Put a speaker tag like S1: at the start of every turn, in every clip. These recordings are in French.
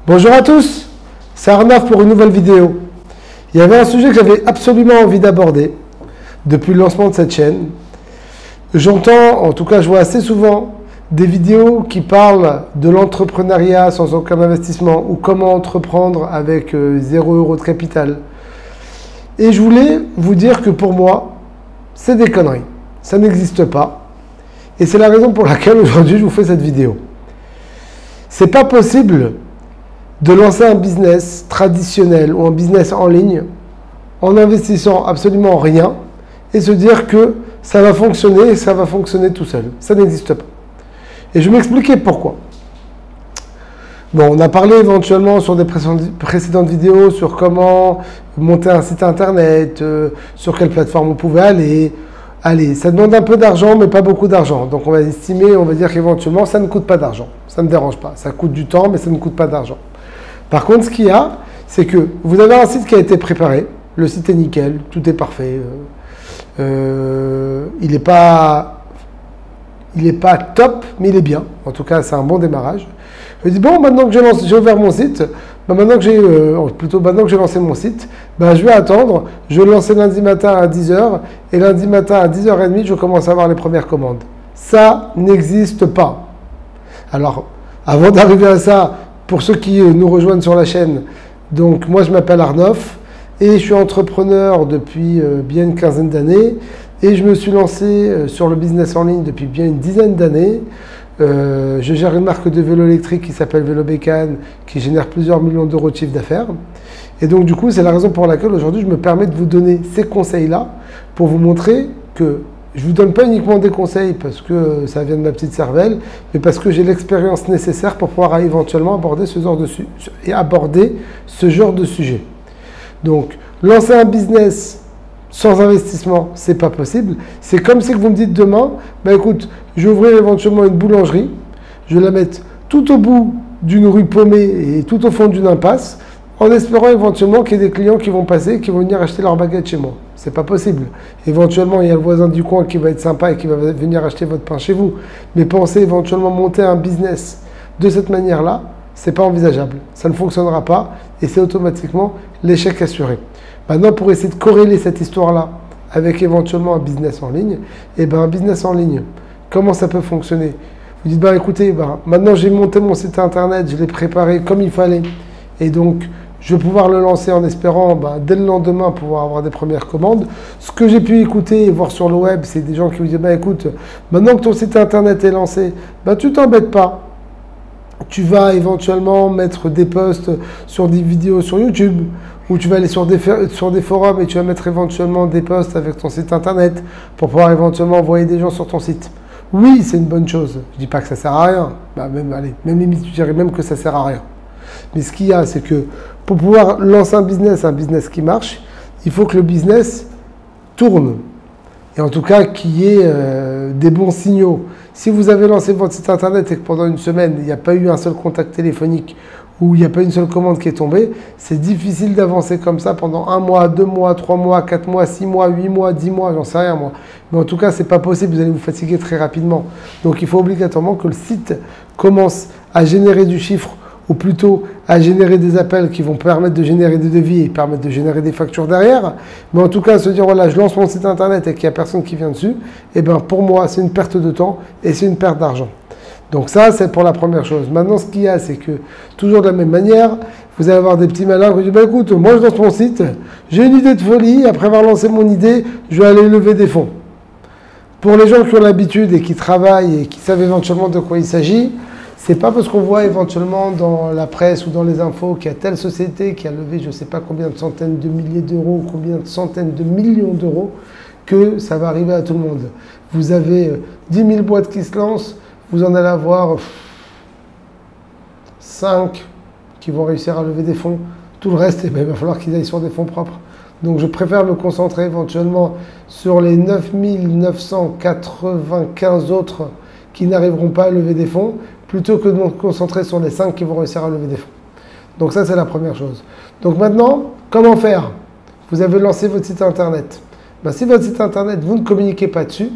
S1: Bonjour à tous, c'est Arnav pour une nouvelle vidéo. Il y avait un sujet que j'avais absolument envie d'aborder depuis le lancement de cette chaîne. J'entends, en tout cas je vois assez souvent, des vidéos qui parlent de l'entrepreneuriat sans aucun investissement ou comment entreprendre avec 0 € de capital. Et je voulais vous dire que pour moi, c'est des conneries. Ça n'existe pas. Et c'est la raison pour laquelle aujourd'hui je vous fais cette vidéo. C'est pas possible de lancer un business traditionnel ou un business en ligne en investissant absolument rien et se dire que ça va fonctionner et ça va fonctionner tout seul. Ça n'existe pas. Et je vais m'expliquer pourquoi. Bon, on a parlé éventuellement sur des précédentes vidéos sur comment monter un site internet, sur quelle plateforme on pouvait aller. Allez, ça demande un peu d'argent, mais pas beaucoup d'argent. Donc on va estimer, on va dire qu'éventuellement, ça ne coûte pas d'argent. Ça ne me dérange pas. Ça coûte du temps, mais ça ne coûte pas d'argent. Par contre, ce qu'il y a, c'est que vous avez un site qui a été préparé. Le site est nickel, tout est parfait. Il n'est pas top, mais il est bien. En tout cas, c'est un bon démarrage. Je dis, bon, maintenant que j'ai ouvert mon site, maintenant que j'ai lancé mon site, je vais attendre. Je vais le lancer lundi matin à 10 h. Et lundi matin à 10 h 30, je commence à avoir les premières commandes. Ça n'existe pas. Alors, avant d'arriver à ça, pour ceux qui nous rejoignent sur la chaîne, donc moi je m'appelle Arnav et je suis entrepreneur depuis bien une quinzaine d'années et je me suis lancé sur le business en ligne depuis bien une dizaine d'années. Je gère une marque de vélo électrique qui s'appelle Vélo Bécane qui génère plusieurs millions d'euros de chiffre d'affaires. Et donc du coup c'est la raison pour laquelle aujourd'hui je me permets de vous donner ces conseils-là pour vous montrer que je ne vous donne pas uniquement des conseils parce que ça vient de ma petite cervelle, mais parce que j'ai l'expérience nécessaire pour pouvoir éventuellement aborder ce genre de sujet. Donc, lancer un business sans investissement, c'est pas possible. C'est comme si vous me dites demain, écoute, je vais ouvrir éventuellement une boulangerie, je vais la mettre tout au bout d'une rue paumée et tout au fond d'une impasse, en espérant éventuellement qu'il y ait des clients qui vont passer et qui vont venir acheter leur baguette chez moi. C'est pas possible. Éventuellement, il y a le voisin du coin qui va être sympa et qui va venir acheter votre pain chez vous. Mais penser éventuellement monter un business de cette manière-là, c'est pas envisageable. Ça ne fonctionnera pas et c'est automatiquement l'échec assuré. Maintenant, pour essayer de corréler cette histoire-là avec éventuellement un business en ligne, un business en ligne, comment ça peut fonctionner? Vous dites, écoutez, maintenant j'ai monté mon site internet, je l'ai préparé comme il fallait et donc je vais pouvoir le lancer en espérant dès le lendemain pouvoir avoir des premières commandes. Ce que j'ai pu écouter et voir sur le web, c'est des gens qui vous disent écoute, maintenant que ton site internet est lancé, tu t'embêtes pas. Tu vas éventuellement mettre des posts sur des vidéos sur YouTube ou tu vas aller sur des forums et tu vas mettre éventuellement des posts avec ton site internet pour pouvoir éventuellement envoyer des gens sur ton site. Oui, c'est une bonne chose. Je ne dis pas que ça sert à rien. Même limite, je dirais même que ça sert à rien. Mais ce qu'il y a, c'est que pour pouvoir lancer un business qui marche, il faut que le business tourne. Et en tout cas, qu'il y ait des bons signaux. Si vous avez lancé votre site internet et que pendant une semaine, il n'y a pas eu un seul contact téléphonique ou il n'y a pas une seule commande qui est tombée, c'est difficile d'avancer comme ça pendant 1 mois, 2 mois, 3 mois, 4 mois, 6 mois, 8 mois, 10 mois, j'en sais rien moi. Mais en tout cas, c'est pas possible, vous allez vous fatiguer très rapidement. Donc il faut obligatoirement que le site commence à générer du chiffre ou plutôt à générer des appels qui vont permettre de générer des devis et permettre de générer des factures derrière. Mais en tout cas, se dire, voilà, je lance mon site internet et qu'il n'y a personne qui vient dessus, pour moi, c'est une perte de temps et c'est une perte d'argent. Donc ça, c'est pour la première chose. Maintenant, ce qu'il y a, c'est que, toujours de la même manière, vous allez avoir des petits malins qui disent, écoute, moi, je lance mon site, j'ai une idée de folie, après avoir lancé mon idée, je vais aller lever des fonds. Pour les gens qui ont l'habitude et qui travaillent et qui savent éventuellement de quoi il s'agit, c'est pas parce qu'on voit éventuellement dans la presse ou dans les infos qu'il y a telle société qui a levé je ne sais pas combien de centaines de milliers d'euros, combien de centaines de millions d'euros, que ça va arriver à tout le monde. Vous avez 10 000 boîtes qui se lancent, vous en allez avoir 5 qui vont réussir à lever des fonds. Tout le reste, il va falloir qu'ils aillent sur des fonds propres. Donc je préfère me concentrer éventuellement sur les 9 995 autres qui n'arriveront pas à lever des fonds, plutôt que de me concentrer sur les 5 qui vont réussir à lever des fonds. Donc ça, c'est la première chose. Donc maintenant, comment faire? Vous avez lancé votre site internet. Si votre site internet, vous ne communiquez pas dessus,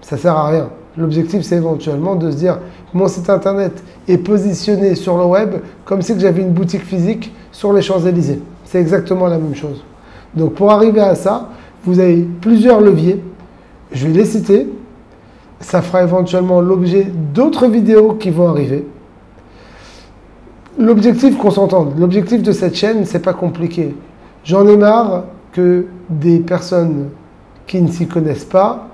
S1: ça ne sert à rien. L'objectif, c'est éventuellement de se dire, mon site internet est positionné sur le web comme si j'avais une boutique physique sur les Champs-Élysées. C'est exactement la même chose. Donc pour arriver à ça, vous avez plusieurs leviers. Je vais les citer. Ça fera éventuellement l'objet d'autres vidéos qui vont arriver. L'objectif qu'on s'entende, l'objectif de cette chaîne, c'est pas compliqué. J'en ai marre que des personnes qui ne s'y connaissent pas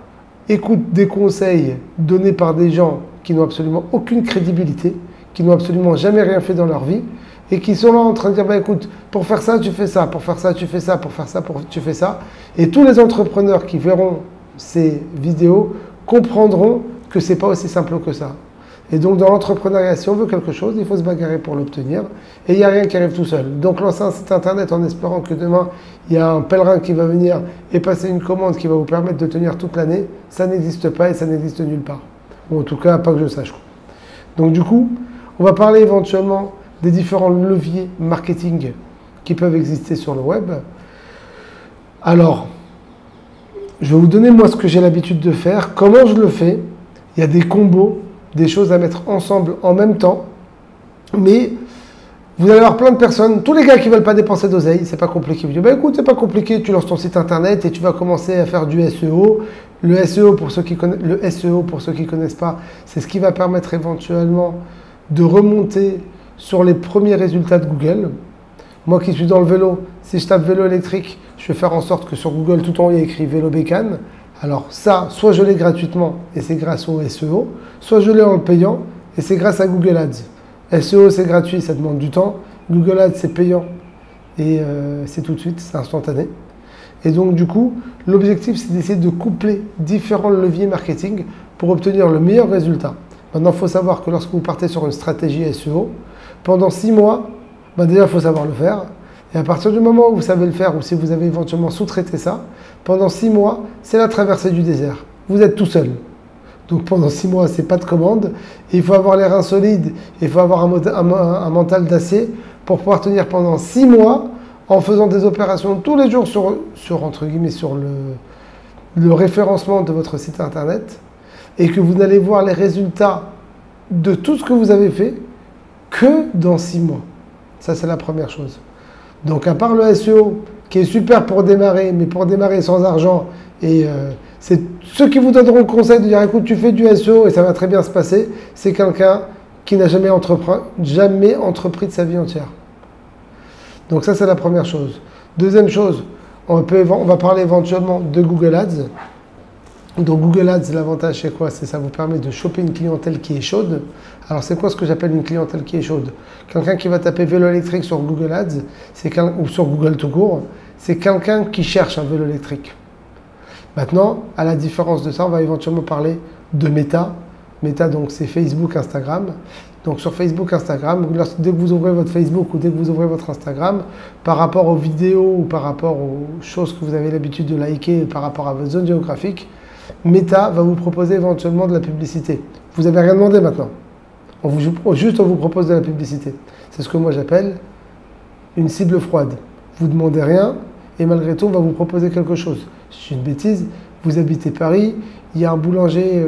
S1: écoutent des conseils donnés par des gens qui n'ont absolument aucune crédibilité, qui n'ont absolument jamais rien fait dans leur vie, et qui sont là en train de dire, bah, écoute, pour faire ça, tu fais ça, pour faire ça, tu fais ça, pour faire ça, tu fais ça. Et tous les entrepreneurs qui verront ces vidéos comprendront que c'est pas aussi simple que ça. Et donc dans l'entrepreneuriat, si on veut quelque chose, il faut se bagarrer pour l'obtenir. Et il n'y a rien qui arrive tout seul. Donc lancer un site internet en espérant que demain, il y a un pèlerin qui va venir et passer une commande qui va vous permettre de tenir toute l'année, ça n'existe pas et ça n'existe nulle part. Ou en tout cas, pas que je sache. Donc du coup, on va parler éventuellement des différents leviers marketing qui peuvent exister sur le web. Alors, je vais vous donner moi ce que j'ai l'habitude de faire, comment je le fais. Il y a des combos, des choses à mettre ensemble en même temps, mais vous allez avoir plein de personnes, tous les gars qui ne veulent pas dépenser d'oseille, c'est pas compliqué. Vous dites, bah écoute, c'est pas compliqué, tu lances ton site internet et tu vas commencer à faire du SEO. Le SEO, pour ceux qui connaissent pas, c'est ce qui va permettre éventuellement de remonter sur les premiers résultats de Google. Moi qui suis dans le vélo, si je tape vélo électrique, je vais faire en sorte que sur Google, tout en haut, il y a écrit vélo bécane. Alors ça, soit je l'ai gratuitement et c'est grâce au SEO, soit je l'ai en le payant et c'est grâce à Google Ads. SEO, c'est gratuit, ça demande du temps. Google Ads, c'est payant et c'est tout de suite, c'est instantané. Et donc du coup, l'objectif, c'est d'essayer de coupler différents leviers marketing pour obtenir le meilleur résultat. Maintenant, il faut savoir que lorsque vous partez sur une stratégie SEO, pendant 6 mois, déjà, il faut savoir le faire. Et à partir du moment où vous savez le faire, ou si vous avez éventuellement sous-traité ça, pendant 6 mois, c'est la traversée du désert. Vous êtes tout seul. Donc pendant 6 mois, c'est pas de commande. Et il faut avoir les reins solides, et il faut avoir un mental d'acier pour pouvoir tenir pendant 6 mois en faisant des opérations tous les jours entre guillemets, sur le référencement de votre site internet, et que vous n'allez voir les résultats de tout ce que vous avez fait que dans 6 mois. Ça, c'est la première chose. Donc à part le SEO, qui est super pour démarrer, mais pour démarrer sans argent, et c'est ceux qui vous donneront le conseil de dire, écoute, tu fais du SEO et ça va très bien se passer, c'est quelqu'un qui n'a jamais entrepris de sa vie entière. Donc ça, c'est la première chose. Deuxième chose, on va parler éventuellement de Google Ads. Donc Google Ads, l'avantage c'est quoi? C'est ça vous permet de choper une clientèle qui est chaude. Alors c'est quoi ce que j'appelle une clientèle qui est chaude? Quelqu'un qui va taper vélo électrique sur Google Ads, ou sur Google tout court, c'est quelqu'un qui cherche un vélo électrique. Maintenant, à la différence de ça, on va éventuellement parler de Meta. Meta, donc c'est Facebook, Instagram. Donc sur Facebook, Instagram, dès que vous ouvrez votre Facebook ou dès que vous ouvrez votre Instagram, par rapport aux vidéos ou par rapport aux choses que vous avez l'habitude de liker, par rapport à votre zone géographique, Meta va vous proposer éventuellement de la publicité. Vous n'avez rien demandé maintenant. On vous propose de la publicité. C'est ce que moi j'appelle une cible froide. Vous ne demandez rien et malgré tout on va vous proposer quelque chose. C'est une bêtise, vous habitez Paris, il y a un boulanger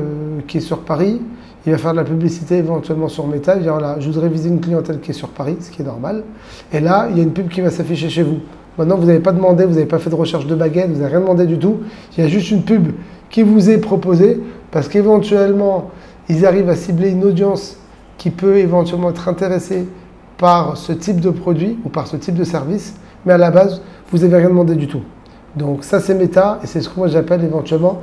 S1: qui est sur Paris, il va faire de la publicité éventuellement sur Meta, il va dire voilà, je voudrais viser une clientèle qui est sur Paris, ce qui est normal. Et là, il y a une pub qui va s'afficher chez vous. Maintenant, vous n'avez pas demandé, vous n'avez pas fait de recherche de baguette, vous n'avez rien demandé du tout. Il y a juste une pub qui vous est proposée parce qu'éventuellement, ils arrivent à cibler une audience qui peut éventuellement être intéressée par ce type de produit ou par ce type de service, mais à la base, vous n'avez rien demandé du tout. Donc ça, c'est Meta et c'est ce que moi j'appelle éventuellement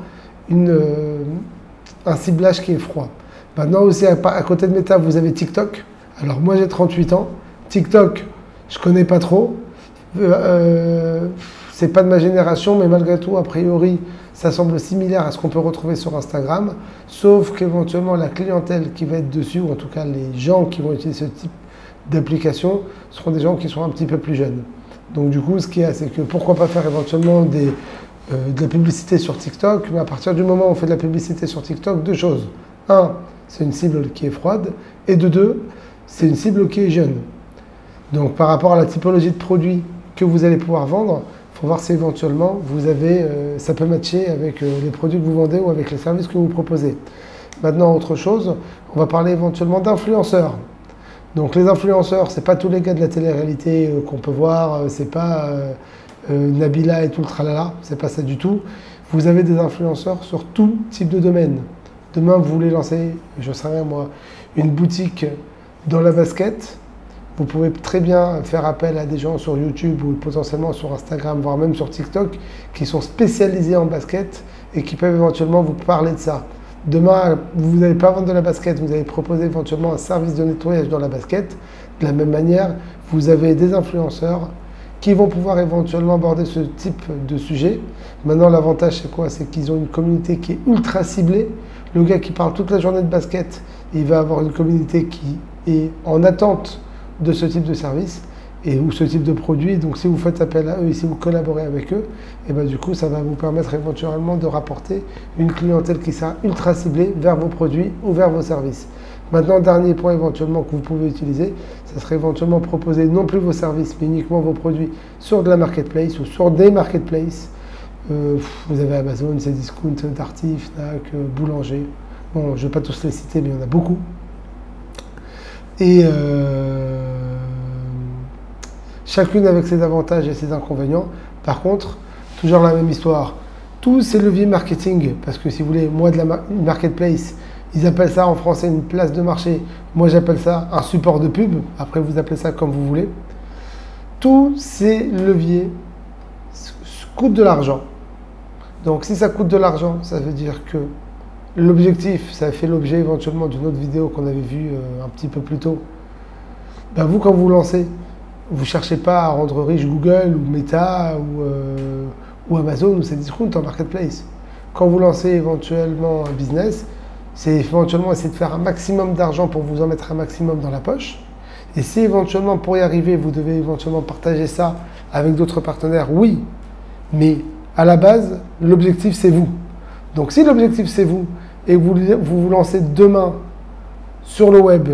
S1: un ciblage qui est froid. Maintenant aussi, à côté de Meta, vous avez TikTok. Alors moi, j'ai 38 ans. TikTok, je connais pas trop. C'est pas de ma génération, mais malgré tout, a priori, ça semble similaire à ce qu'on peut retrouver sur Instagram, sauf qu'éventuellement la clientèle qui va être dessus, ou en tout cas les gens qui vont utiliser ce type d'application, seront des gens qui sont un petit peu plus jeunes. Donc du coup, ce qu'il y a, c'est que pourquoi pas faire éventuellement de la publicité sur TikTok, mais à partir du moment où on fait de la publicité sur TikTok, deux choses. Un, c'est une cible qui est froide, et de deux, c'est une cible qui est jeune. Donc par rapport à la typologie de produits que vous allez pouvoir vendre, il faut voir si éventuellement ça peut matcher avec les produits que vous vendez ou avec les services que vous proposez. Maintenant, autre chose, on va parler éventuellement d'influenceurs. Donc les influenceurs, c'est pas tous les gars de la télé-réalité qu'on peut voir, c'est pas Nabila et tout le tralala, c'est pas ça du tout. Vous avez des influenceurs sur tout type de domaine. Demain, vous voulez lancer, je sais rien moi, une boutique dans la basket. Vous pouvez très bien faire appel à des gens sur YouTube ou potentiellement sur Instagram, voire même sur TikTok, qui sont spécialisés en basket et qui peuvent éventuellement vous parler de ça. Demain, vous n'allez pas vendre de la basket, vous allez proposer éventuellement un service de nettoyage dans la basket. De la même manière, vous avez des influenceurs qui vont pouvoir éventuellement aborder ce type de sujet. Maintenant, l'avantage, c'est quoi? C'est qu'ils ont une communauté qui est ultra ciblée. Le gars qui parle toute la journée de basket, il va avoir une communauté qui est en attente de ce type de service ou ce type de produit. Donc si vous faites appel à eux et si vous collaborez avec eux, et ben du coup ça va vous permettre éventuellement de rapporter une clientèle qui sera ultra ciblée vers vos produits ou vers vos services. Maintenant, dernier point éventuellement que vous pouvez utiliser, ça serait éventuellement proposer non plus vos services mais uniquement vos produits sur de la marketplace ou sur des marketplaces. Vous avez Amazon, Cdiscount, Darty, Fnac, Boulanger. Bon, je ne vais pas tous les citer mais il y en a beaucoup. Et chacune avec ses avantages et ses inconvénients. Par contre, toujours la même histoire. Tous ces leviers marketing, parce que si vous voulez, moi de la marketplace, ils appellent ça en français une place de marché. Moi j'appelle ça un support de pub. Après vous appelez ça comme vous voulez. Tous ces leviers coûtent de l'argent. Donc si ça coûte de l'argent, ça veut dire que l'objectif, ça fait l'objet éventuellement d'une autre vidéo qu'on avait vue un petit peu plus tôt. Ben vous, quand vous lancez, vous ne cherchez pas à rendre riche Google ou Meta ou Amazon ou Cdiscount en marketplace. Quand vous lancez éventuellement un business, c'est éventuellement essayer de faire un maximum d'argent pour vous en mettre un maximum dans la poche. Et si éventuellement pour y arriver, vous devez éventuellement partager ça avec d'autres partenaires, oui. Mais à la base, l'objectif c'est vous. Donc si l'objectif c'est vous, et que vous lancez demain sur le web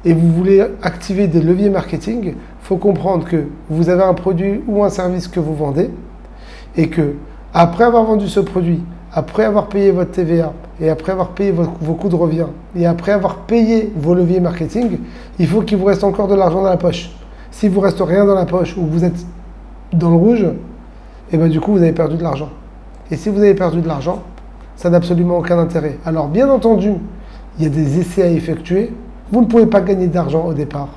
S1: et vous voulez activer des leviers marketing, il faut comprendre que vous avez un produit ou un service que vous vendez et que après avoir vendu ce produit, après avoir payé votre TVA et après avoir payé vos coûts de revient et après avoir payé vos leviers marketing, il faut qu'il vous reste encore de l'argent dans la poche. Si vous reste rien dans la poche ou vous êtes dans le rouge, et ben du coup vous avez perdu de l'argent. Et si vous avez perdu de l'argent, ça n'a absolument aucun intérêt. Alors bien entendu, il y a des essais à effectuer. Vous ne pouvez pas gagner d'argent au départ.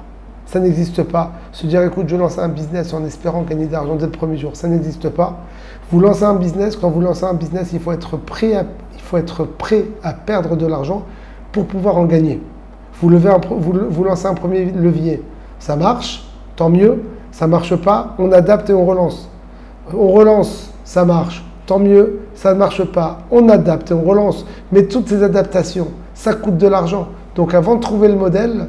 S1: Ça n'existe pas. Se dire, écoute, je lance un business en espérant gagner de l'argent dès le premier jour, ça n'existe pas. Vous lancez un business, quand vous lancez un business, il faut être prêt à perdre de l'argent pour pouvoir en gagner. Vous lancez un premier levier, ça marche, tant mieux. Ça ne marche pas, on adapte et on relance. On relance, ça marche. Tant mieux, ça ne marche pas, on adapte et on relance. Mais toutes ces adaptations, ça coûte de l'argent. Donc avant de trouver le modèle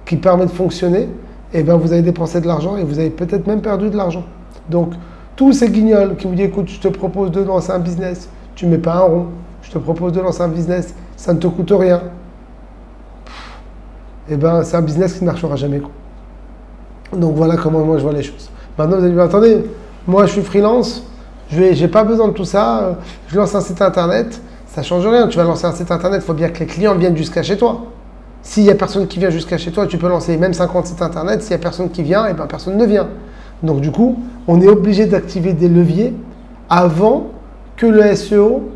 S1: qui permet de fonctionner, eh ben vous avez dépensé de l'argent et vous avez peut-être même perdu de l'argent. Donc tous ces guignols qui vous disent, écoute, je te propose de lancer un business, tu ne mets pas un rond, je te propose de lancer un business, ça ne te coûte rien. Eh ben c'est un business qui ne marchera jamais. Donc voilà comment moi je vois les choses. Maintenant vous allez me dire, attendez, moi je suis freelance, je n'ai pas besoin de tout ça, je lance un site internet, ça ne change rien. Tu vas lancer un site internet, il faut bien que les clients viennent jusqu'à chez toi. S'il n'y a personne qui vient jusqu'à chez toi, tu peux lancer même 50 sites internet, s'il n'y a personne qui vient, et ben personne ne vient. Donc du coup, on est obligé d'activer des leviers avant que le SEO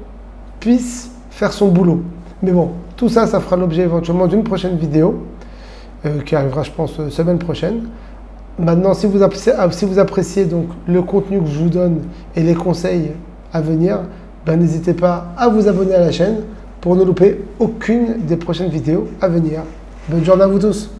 S1: puisse faire son boulot. Mais bon, tout ça, ça fera l'objet éventuellement d'une prochaine vidéo qui arrivera, je pense, semaine prochaine. Maintenant, si vous appréciez donc le contenu que je vous donne et les conseils à venir, ben, n'hésitez pas à vous abonner à la chaîne pour ne louper aucune des prochaines vidéos à venir. Bonne journée à vous tous.